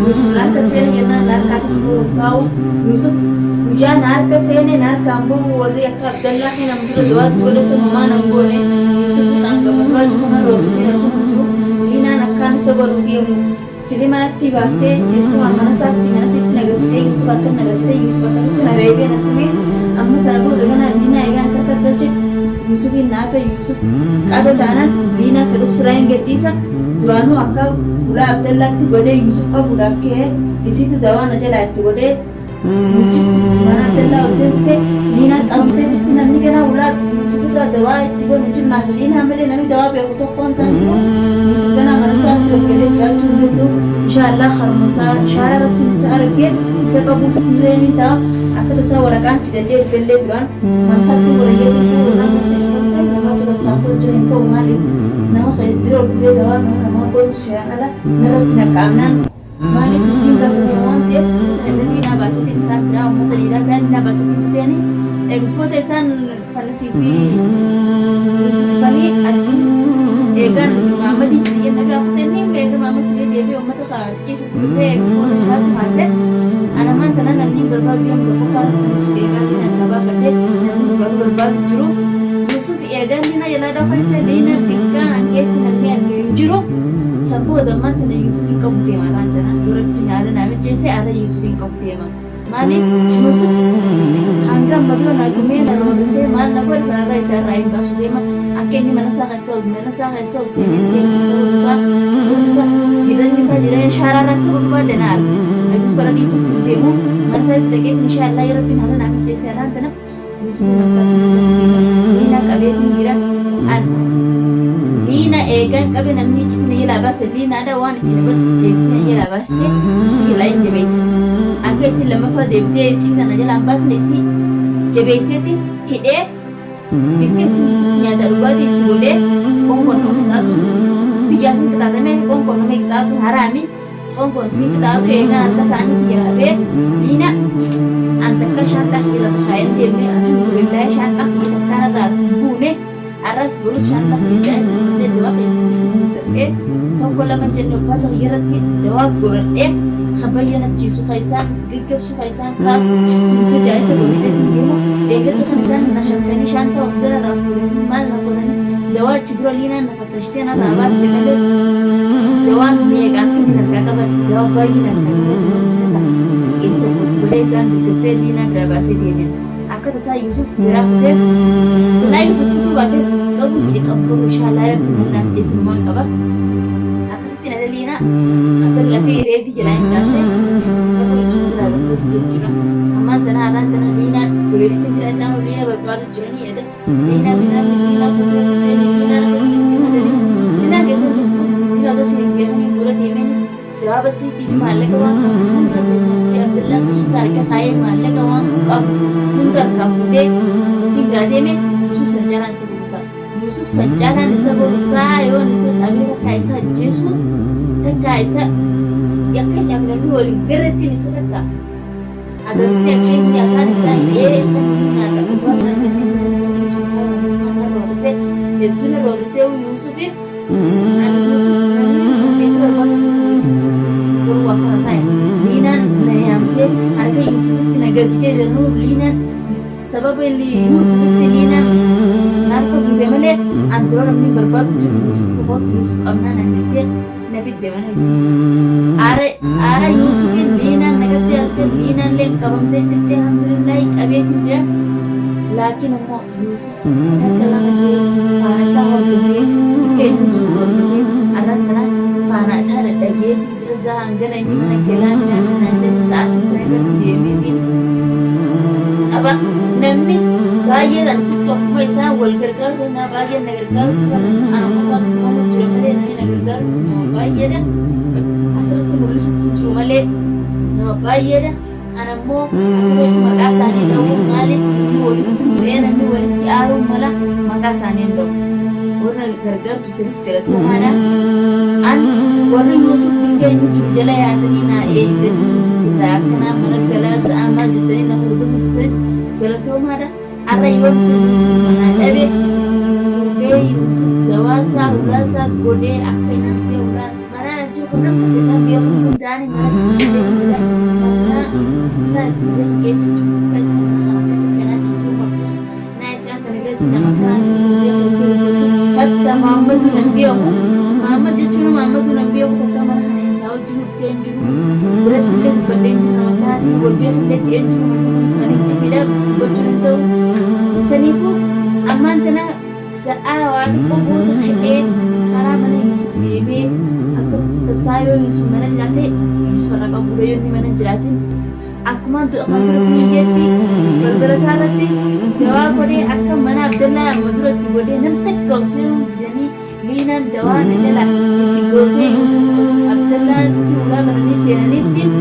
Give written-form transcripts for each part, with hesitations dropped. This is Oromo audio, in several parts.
Yusuf narka seenaa jennaan narkaafis taa'u Yusuf guyyaa narka seenee narkaan bu'u warri akka Abdallaa fi nama dura du'aatti godhe sanumaan an goone Yusuf kan gabaabaa jiru kan roobisee natti jiru Liinaan akkaan isa godhu deemu fili manatti baaftee siistuma mana isaatti mana sitti nagalchitee Yusuf akka nagalchitee Yusuf akkasitti na reebee natti mee amma kana booda ganaa Liinaa eegaan akka galche Yusufin naafe Yusuf qaba taanaan Liinaa fedhus firaa hin gadhiisa duraanuu akka ulaa Abdallaatti godhee Yusuf qabuudhaaf ka'ee isiitu dawaa na jalaa itti godhee Yusuf mana Abdallaa ol seensisee Liinaa qabamtee jirti namni ganaa ulaa Yusuf irraa dawaa itti godhu jirnaaf Liinaa malee namni dawaa beeku tokkoon isaan jiru Yusuf ganaa mana isaatti ol galee jiraachuu hin danda'u inshaallah harma isaa shaara irratti isa argee isa qabuuf isillee ni ta'a akka tasaa waraqaan fidallee ilbillee duraan mana isaatti waraqee bituu nama nama saasoo jiran ta'u maaliif nama biroo dhugee dawaa nama godhu shayaan ala narratti naqaamnaan maaliif ittiin gabaabaa waan ta'eef Liinaa baasatiin isaan biraa uummata Liinaa baasatiin buteeni eegisboota isaan fannisii fi Yusufanii achi eegan Muhammadii fidiyee nabiraa futeeni eega Muhammad fidee deebi'ee uummata ciisutti dhufee eegisboota isaatti maasee anamaan tana namni barbaadu deemu tokko faarratti Yusuf eegaan Liinaa gabaafadhee namni barbaadu jiru Yusuf eegaan Liinaa jalaa dhaafalisee Liinaa bikkaan angeessi namni argee hin jiru sabboo dammaan tana Yusuf hin qabu deema laan tana duratti nyaara naamicheessee ala Yusuf hin qabu deema maaliif Yusuf hanga madura na gumee na roobisee maal na godhe sanarraa isaa irraa hin baasu deema akka inni mana isaa keessa ol seenee deemu isa guddaa roobisa jireenya isaa jireenya shaaraarraa isa guddaa danaa arge Yusuf bara Yusuf sin deemu mana isaa itti dhaqee inshaallah irratti nyaara naamicheessee alaan tana Yusuf mana isaa Liinaa qabeetiin jira Liinaa eegan qabe namni ichitti yelaa baase Liinaadha waan ittiin barsiifte deebitee yelaa baaste si yelaa hin jabeessa akka isin lammaffaa deebitee ichitti na jalaa hin baasne si jabeesseeti hidhee bittee isin nyaata dhugaatii itti godhee qoonqoon nama qixaatu biyyaaf hin qixaatamee qoonqoon nama qixaatu haraami qoonqoon si qixaatu eegan harka isaaniitti yelaabee Liinaa an takka shaanxaa hila kaayeen deemnee alhamdulillah shaanxaa hila takkaanarraa buune arras burus shaanxaa hila isa godhee dawaa fayyadamsiisee tokko lama jennee uffata irratti dawaa godhadhee kabayyaanachiisu kaisaan gaggabsu kaisaan kaasu hundi jaayisa godhee deemu eegatti kan isaan na shakkanii shaantaa hundana irraa fuudhanii maal na godhanii dawaa achi dura Liinaan na fattashitee narraa baaste malee dawaan meeqaatti hin argaa qaban dawaa baay'een argaa qaban inni tokkotti godhee isaan gaggabsee Liinaa biraa baasee deemen akka tasaa Yusuf biraa kutee silaa Yusuf kutuu baatees qabu hidhe qabu qabu inshaallah rabbi naaf jeesimmaan qaba akkasitti na Liinaa akka lafee reetii jalaa hin baasee sabuu Yusuf biraa guddaatti jechuudha ammaan tana har'aan tana Liinaa tureessitiin jira isaan Liinaa barbaadu jiranii jedha Liinaa fuudhee Liinaa akkasitti madanii Liinaa keessa jirtu Liinaa tosii hin beekanii fuula deemanii jawaaba siitiif maallaqa waan qabu hunda keessa fuudhee Abdallaa isa harka kaayee maallaqa waan qabu hunda harkaa fuudhee biraa deeme Yusuf Sancaalaan isa gurguraa Yusuf Sancaalaan isa gurguraa yoon isa qabee takkaa isa ajjeesu takkaa isa yakka isa namni waliin garrattiin isa takka agarsiisee akka inni afaan isaa hidhee kan nyaata dhugaa kan inni isa gurguraa mana roobisee hedduuna roobisee Yusufiif namni Yusuf namni isa barbaadu Yusuf garuu akka tasaa Liinaan na yaamtee harka Yusufitti na galchitee jirnu Liinaan sababa Yusufitti Liinaan harka buutee malee an dura namni barbaadu jiru Yusuf qofaatti Yusuf qabnaan an jettee na fidde mana isii aara Yusufin Liinaan nagatti harka Liinaan lee qabamtee jirtee alhamdulillah qabeetiin jira laakiin ammoo Yusuf takka lama jee faana isaa hordofee bakka inni jiru hordofee arraan tana faana isaa dhadhageetti jira isaa hangana inni mana galaa midhaan jenni sa'aatii sana irratti deemeetiin qaba namni baay'eedhaan fixu akkuma isaa wal gargaaru naa baay'een na gargaaru jiran ana qofaan tumamu jira malee namni na gargaaru jiru nama baay'eedha asirratti mul'isutti jiru malee nama baay'eedha ana immoo asirratti maqaa isaanii dha'uu maaliif inni walitti bu'ee namni walitti aaruu mala maqaa isaanii hin dha'u warra gargaaru jirtanis galatoomaadha an warri Yusuf bikka inni jiru jala yaatanii naa eegdanii isaa akkanaa mana galaa sa'aa maal jettanii na hordofu jirtanis galatoomaadha arra yoon isa Yusuf manaa dhabe fuudhee Yusuf dawaasaa ulaasaa godhee akka nyaatee ulaan manaan achi kunam kata sambil kun dani mana cicile bila mana saya tidak kesi kesi mana kesi kena itu waktu naik saya akan berat nama kan hatta Muhammadu Nabi aku Muhammad itu Muhammadu Nabi aku kata mana hanya sahaja junub fian junub berat tidak berdeng junub nama kan ini berbeda tidak dia junub mana sekarang cicile berjunub tu senifu aman tanah سأوات قبول خير حرام أنا يوسف ديبي أكو تسايو يوسف من جراتي يوسف رقم بوليون من جراتي أكو ما تو أكو رسمي جتي بالبلسالتي دوا كودي أكو من عبد الله مدرو تبودي نمتك كوسيرو جدني لينا دوا نجلا يكيغوكي يوسف عبد الله يولا بني سيراني تين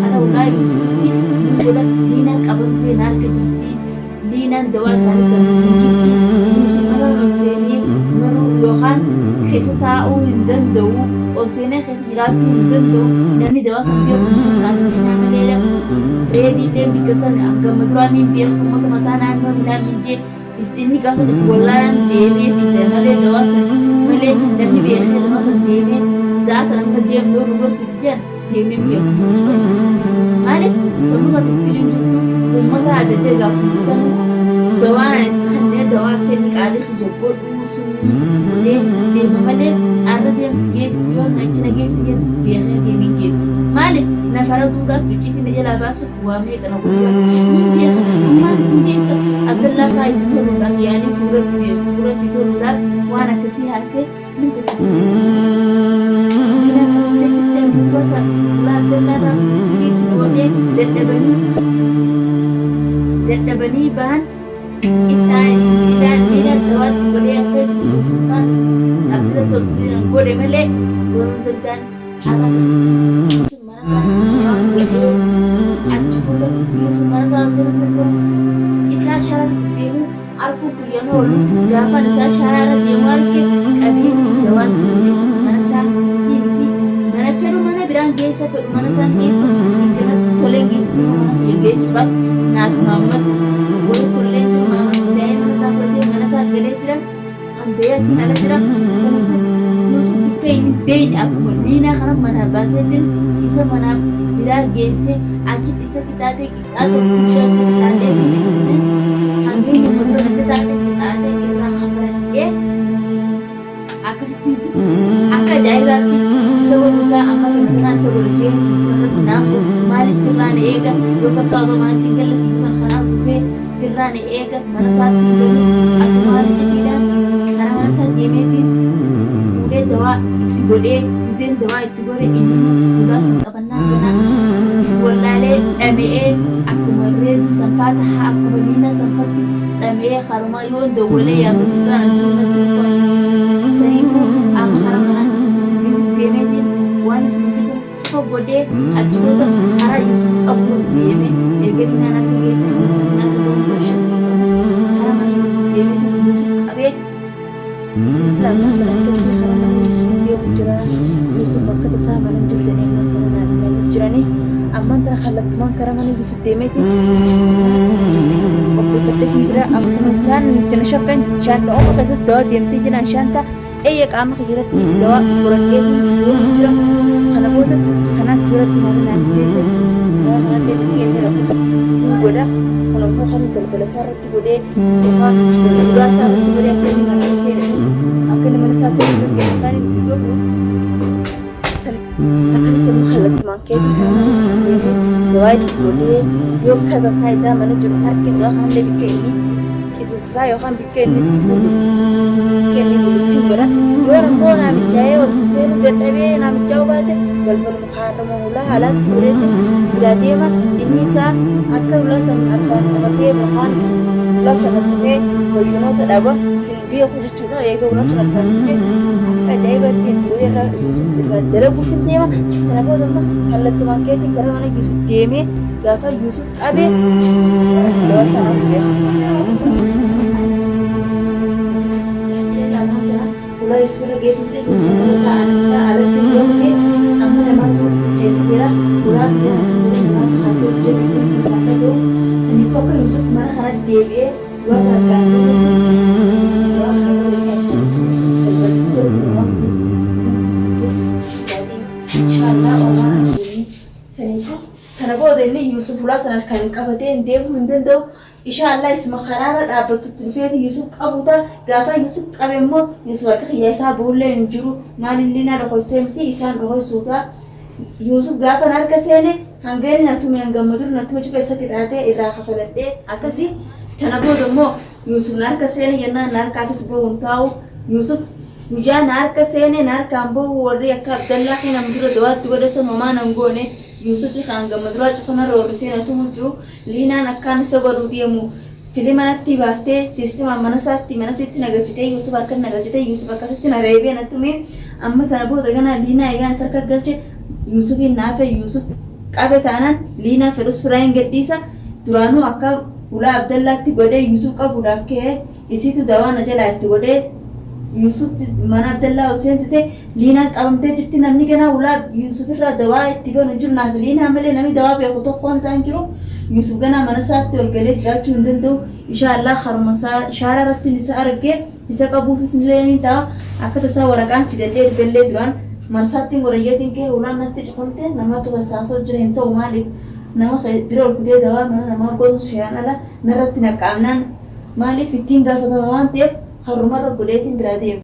أنا ولا يوسف تين يقول لينا كابوتي نار كجتي لينا دوا سالك كجتي يوسف سيني مرو يوخان خيسة تاو هندندو أو سيني خيسة جراتو هندندو نمني دوا سنبيو كنتو نانا مليلا ريدي لين بكسن أنك مدراني بيخو متمتانا أنو منا منجي استني كاسن فولان ديمي في تمالي دوا سن ملي نمني بيخي دوا سن ديمي ساعة نمنا ديم نور نور سيسجان ديمي بيخو مالي سمونا تكتلين جبتو ومتا عجاجة غافو سنو دوان dawaa kenni qaalii hijaboo dhuusuni godhee deema malee arra deemu geessi yoo nachina geessi jedhu beekee deemee geessu maaliif nafara duudhaaf icciitiin jalaa baasuuf waamee kana godhuudha ni beeka ammaan isin keessa abdallaa faayitii toluudhaaf yaanii fuuratti toluudhaaf waan akkasii haasee ni ta'a. Mina qabamtee jirtee mutuwata ulaa abdallaarraa sirriitti godhee dadhabanii bahan isaan ilaalan dawaatti godhee akkasii Yuusufaan abdalla tolsiisan godhe malee warroon danda'an arrabsiisan Yuusuf mana isaa godhee achi booda Yuusuf mana isaa sirriin tokko isaa shara deemu arguu guyyaan oolu gaafaan isaa sharaara deemu arge qabee dawaatti godhee mana isaa himti mana fedhu mana biraan geessa fedhu mana isaa geessa kana toleen geessa mana geessuudhaaf naaf Muhammad warri tolleen jiru Muhammad galee jira andeeyatiin ala jira sanifu Yuusuf bikka hin beeyne akkuma diinaa kana manaa baaseetiin isa manaa biraa geessee akit isa qixaatee bulchaa isa qixaatee hangeenya madura natti taatee qixaatee irraa hafaradhee akkasitti Yuusuf akka ajaa'ibaatti isa godhugaa amma kanaan isa godhachee irratti naasu maaliif firraan eega yookaan ta'uu maaliif galla fiiguman kanaa butee firraan eega mana isaatti galu asumaan jedhiidhaan karaa mana isaa deemeetiin fuudhee dawaa itti godhee gizeen dawaa itti godhe inni gulaasa qabannaan ganaa wallaalee dhamee akkuma reetti sanfaa tahaa akkuma liina sanfatti dhamee harumaa yoo dawwalee yaabuu gaana tuunatti uffannu saniifuu amma hara mana Yuusuf deemeetiin waan isin jedhu cufa godhee achi booda karaa Yuusuf qabuutti deeme erga dinaan akka geessan Yuusuf akka gahuutti shakkii qabu hara mana Yuusuf deemeetiin Yuusuf qabee isin lamaan akkasii hara mana Yuusuf beeku jira Yuusuf akka tasaa mana hin jirtanii kan kana naannoo jiranii amman tana kallattumaan karaa mana Yuusuf deemeetiin qopheeffatee jira akkuma isaan itti shakkan shaanta ooma keessatti dawaa deemtee jiran shaanta eeyya qaama keessatti dawaa qoratee jira kana booda kanas biratti nama naanneesse dawaa kanallee bikkee rafu godha kunuunfoo kan balbala isaa irratti godhee yookaan guddaa isaa irratti godhee akka inni mana seenu akka inni mana isaa seenu gaggeessu kan inni itti godhu akkasitti immoo kallattumaan keetti kan nama dawaa itti godhee yoo kasasaa isaa mana jiru harki dawaa kanallee bikkee inni cisisaa yookaan bikkee inni itti godhu kenni gulutti godha yoo rakkoo naamichaa'ee walitti seenu dadhabee naamichaa'uu baate balbaluma haadhama ulaa haalaatti godheetti biraa deema inni isaa akka ulaa sana harkaan qabatee yookaan ulaa sana tumee wayyunoota dhaba beeku jechuudha eega ulaa sana harkaan tumee akka ajaa'ibaatti itti godhee irraa dalaguuf hin deema kana booda immoo kallattumaan keetti gara mana Yuusuf deemee gaafa Yuusuf dhabee ulaa sana tumee mulai sudah gitu sih saat ada tujuan ke amma nama tu segera kurang bisa nama hasil dia bisa misalnya tu seni kok Yusuf mana harus DBA dua kakak dua kakak jadi Saniifu kana booda inni Yusuf ulaa kana kan qabatee deemuu hin danda'u. Inshallah isma karaara dhaabbatutti dhufeeti Yusuf qabuuta gaafa Yusuf qabe immoo Yusuf akka xiyyaa isaa boollee hin jiru maalillee na dhokoysee miti isaan dhokoysuuta. Yusuf gaafa harka seene hangeen natuma hangamadu natuma cufa isa qixaatee irraa kafaladhee akkasii kana booda immoo Yusuf harka seene yennaan harkaafis bo'uun taa'u Yusuf guyyaa harka seene harkaan bo'u warri akka Abdallaa fi nama dura dawaatti godhe san homaa nan goone Yusuf kan gammadura cufana roobisee natumu jiru liinaan akkaan isa godhuu deemu filimanatti baaftee siistima mana isaatti nagalchitee Yusuf harka nagalchitee Yusuf akkasitti na reebee natumi amma kana booda gana liinaa eegaan harka galche Yusufin naafe Yusuf qabe taanaan liinaa fedhus firaayin gadhiisa duraanuu akka ulaa Abdallaatti godhee Yusuf qabuudhaaf ka'ee isiitu dawaa na jalaa itti godhee Yusuf mana Abdallaa seentise liinaan qabamtee jirti namni ganaa ulaa Yusuf irraa dawaa itti doon jiru naaf liinaa malee namni dawaa beeku tokkoon isaan jiru Yusuf ganaa mana isaatti ol galee jiraachuu hin danda'u inshallah haruma shaara irratti isa argee isa qabuufis illee ni ta'a akka tasaa waraqaan fidallee bilbillee duraan marsaatti gorayyatiin kee ulaan natti cufamte nama tubasaasoo jira hin ta'u maaliif nama bira ol kutee dawaa mana namaa godhu seeraan ala narratti naqaamnaan maaliif ittiin gaafatama waan ta'eef harumarra godheetiin biraa deema.